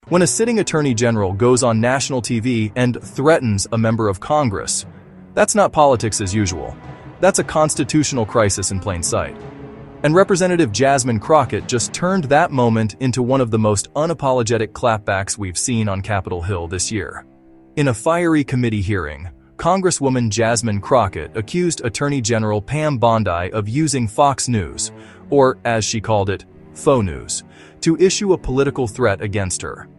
When a sitting attorney general goes on national TV and threatens a member of Congress, that's not politics as usual. That's a constitutional crisis in plain sight. And Representative Jasmine Crockett just turned that moment into one of the most unapologetic clapbacks we've seen on Capitol Hill this year. In a fiery committee hearing, Congresswoman Jasmine Crockett accused Attorney General Pam Bondi of using Fox News, or as she called it, faux news, to issue a political threat against her.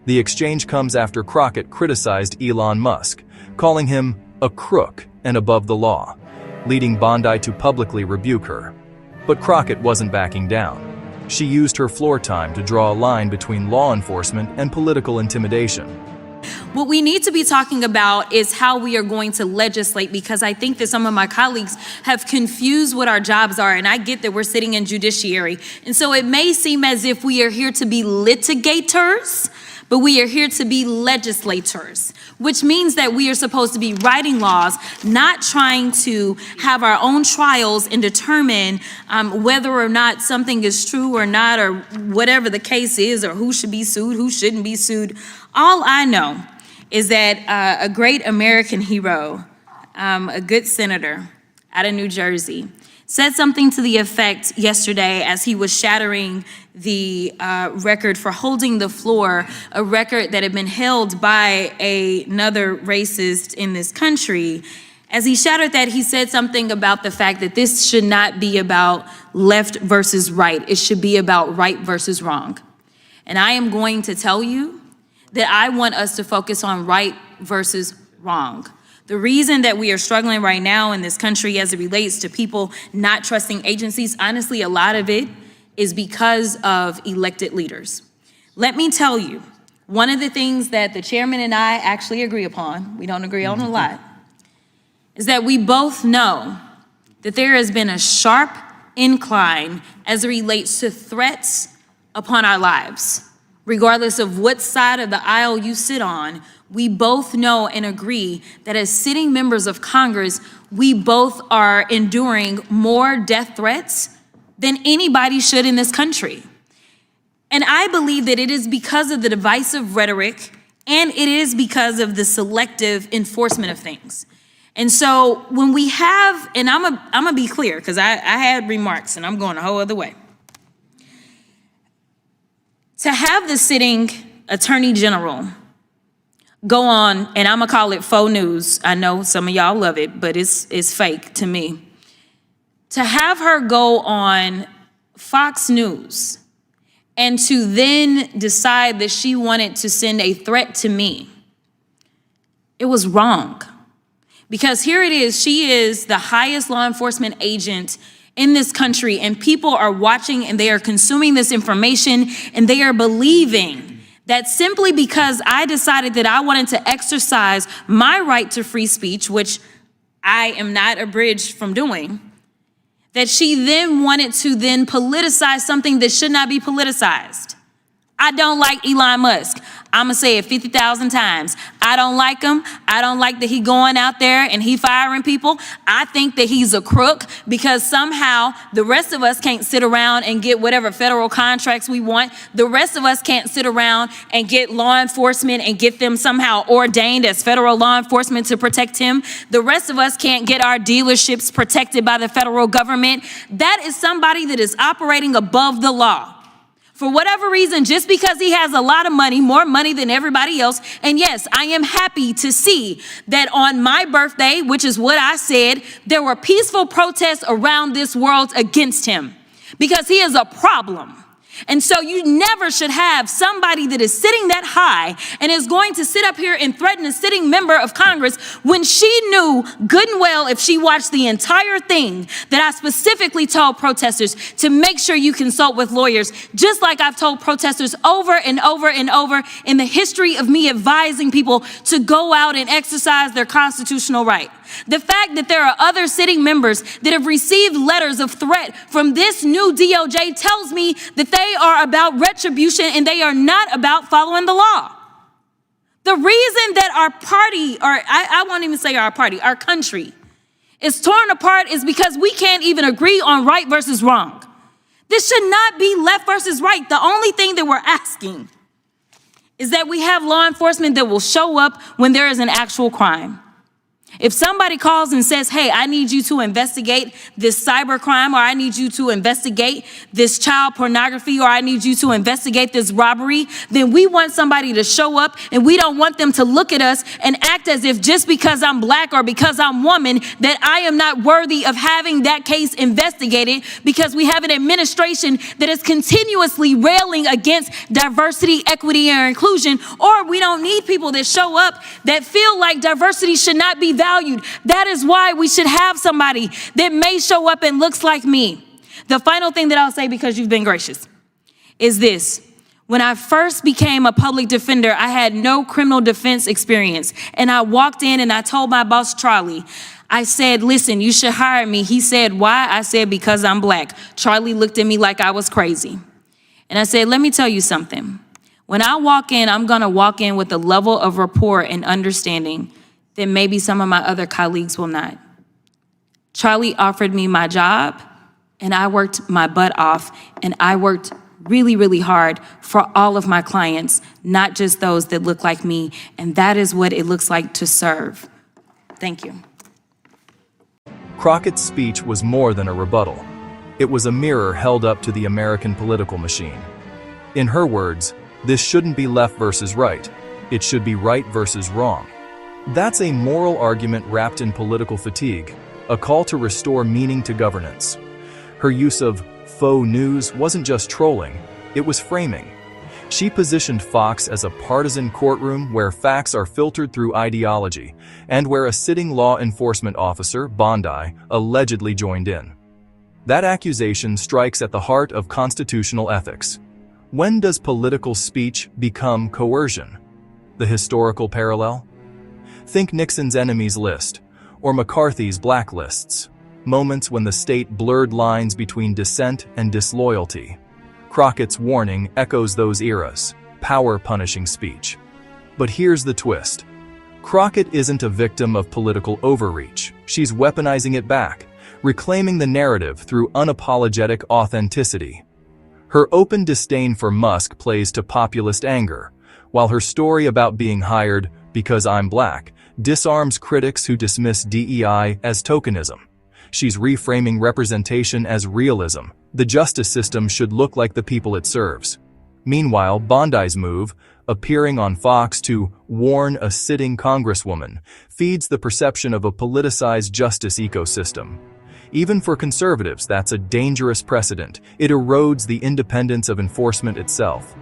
The exchange comes after Crockett criticized Elon Musk, calling him a crook and above the law, leading Bondi to publicly rebuke her. But Crockett wasn't backing down. She used her floor time to draw a line between law enforcement and political intimidation. What we need to be talking about is how we are going to legislate, because I think that some of my colleagues have confused what our jobs are, and I get that we're sitting in judiciary. And so it may seem as if we are here to be litigators, but we are here to be legislators, which means that we are supposed to be writing laws, not trying to have our own trials and determine whether or not something is true or not, or whatever the case is, or who should be sued, who shouldn't be sued. All I know is that a great American hero, a good senator out of New Jersey, said something to the effect yesterday as he was shattering the record for holding the floor, a record that had been held by another racist in this country. As he shattered that, he said something about the fact that this should not be about left versus right. It should be about right versus wrong. And I am going to tell you that I want us to focus on right versus wrong. The reason that we are struggling right now in this country as it relates to people not trusting agencies, honestly, a lot of it is because of elected leaders. Let me tell you, one of the things that the chairman and I actually agree upon, we don't agree on a lot, is that we both know that there has been a sharp incline as it relates to threats upon our lives. Regardless of what side of the aisle you sit on, we both know and agree that as sitting members of Congress, we both are enduring more death threats than anybody should in this country. And I believe that it is because of the divisive rhetoric, and it is because of the selective enforcement of things. And so when we have, and I'm gonna be clear, because I had remarks and I'm going a whole other way. To have the sitting attorney general go on, and I'm gonna call it faux news. I know some of y'all love it, but it's fake to me. To have her go on Fox News and to then decide that she wanted to send a threat to me, it was wrong. Because here it is, she is the highest law enforcement agent in this country, and people are watching and they are consuming this information, and they are believing that simply because I decided that I wanted to exercise my right to free speech, which I am not abridged from doing, that she then wanted to then politicize something that should not be politicized. I don't like Elon Musk. I'm gonna say it 50,000 times. I don't like him. I don't like that he going out there and he firing people. I think that he's a crook because somehow the rest of us can't sit around and get whatever federal contracts we want. The rest of us can't sit around and get law enforcement and get them somehow ordained as federal law enforcement to protect him. The rest of us can't get our dealerships protected by the federal government. That is somebody that is operating above the law. For whatever reason, just because he has a lot of money, more money than everybody else. And yes, I am happy to see that on my birthday, which is what I said, there were peaceful protests around this world against him because he is a problem. And so you never should have somebody that is sitting that high and is going to sit up here and threaten a sitting member of Congress when she knew good and well, if she watched the entire thing, that I specifically told protesters to make sure you consult with lawyers, just like I've told protesters over and over and over in the history of me advising people to go out and exercise their constitutional right. The fact that there are other sitting members that have received letters of threat from this new DOJ tells me that they are about retribution and they are not about following the law. The reason that our party, or I won't even say our party, our country is torn apart is because we can't even agree on right versus wrong. This should not be left versus right. The only thing that we're asking is that we have law enforcement that will show up when there is an actual crime. If somebody calls and says, hey, I need you to investigate this cyber crime, or I need you to investigate this child pornography, or I need you to investigate this robbery, then we want somebody to show up, and we don't want them to look at us and act as if just because I'm black or because I'm woman that I am not worthy of having that case investigated, because we have an administration that is continuously railing against diversity, equity, and inclusion. Or we don't need people that show up that feel like diversity should not be valued. That is why we should have somebody that may show up and looks like me. The final thing that I'll say, because you've been gracious, is this. When I first became a public defender, I had no criminal defense experience. And I walked in and I told my boss, Charlie, I said, listen, you should hire me. He said, why? I said, because I'm black. Charlie looked at me like I was crazy. And I said, let me tell you something. When I walk in, I'm going to walk in with a level of rapport and understanding that maybe some of my other colleagues will not. Charlie offered me my job, and I worked my butt off, and I worked really, really hard for all of my clients, not just those that look like me, and that is what it looks like to serve. Thank you. Crockett's speech was more than a rebuttal. It was a mirror held up to the American political machine. In her words, this shouldn't be left versus right. It should be right versus wrong. That's a moral argument wrapped in political fatigue, a call to restore meaning to governance. Her use of faux news wasn't just trolling, it was framing. She positioned Fox as a partisan courtroom where facts are filtered through ideology, and where a sitting law enforcement officer, Bondi, allegedly joined in. That accusation strikes at the heart of constitutional ethics. When does political speech become coercion? The historical parallel? Think Nixon's enemies list, or McCarthy's blacklists, moments when the state blurred lines between dissent and disloyalty. Crockett's warning echoes those eras, power-punishing speech. But here's the twist. Crockett isn't a victim of political overreach. She's weaponizing it back, reclaiming the narrative through unapologetic authenticity. Her open disdain for Musk plays to populist anger, while her story about being hired because I'm black disarms critics who dismiss DEI as tokenism. She's reframing representation as realism. The justice system should look like the people it serves. Meanwhile, Bondi's move, appearing on Fox to warn a sitting Congresswoman, feeds the perception of a politicized justice ecosystem. Even for conservatives, that's a dangerous precedent. It erodes the independence of enforcement itself.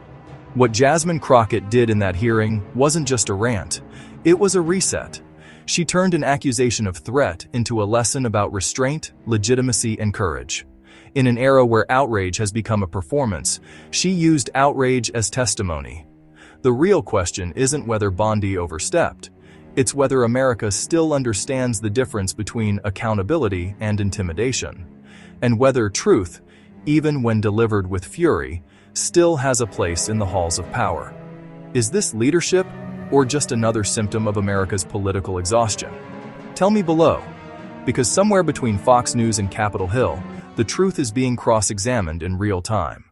What Jasmine Crockett did in that hearing wasn't just a rant. It was a reset. She turned an accusation of threat into a lesson about restraint, legitimacy, and courage. In an era where outrage has become a performance, she used outrage as testimony. The real question isn't whether Bondi overstepped. It's whether America still understands the difference between accountability and intimidation, and whether truth, even when delivered with fury, still has a place in the halls of power. Is this leadership, or just another symptom of America's political exhaustion? Tell me below, because somewhere between Fox News and Capitol Hill, the truth is being cross-examined in real time.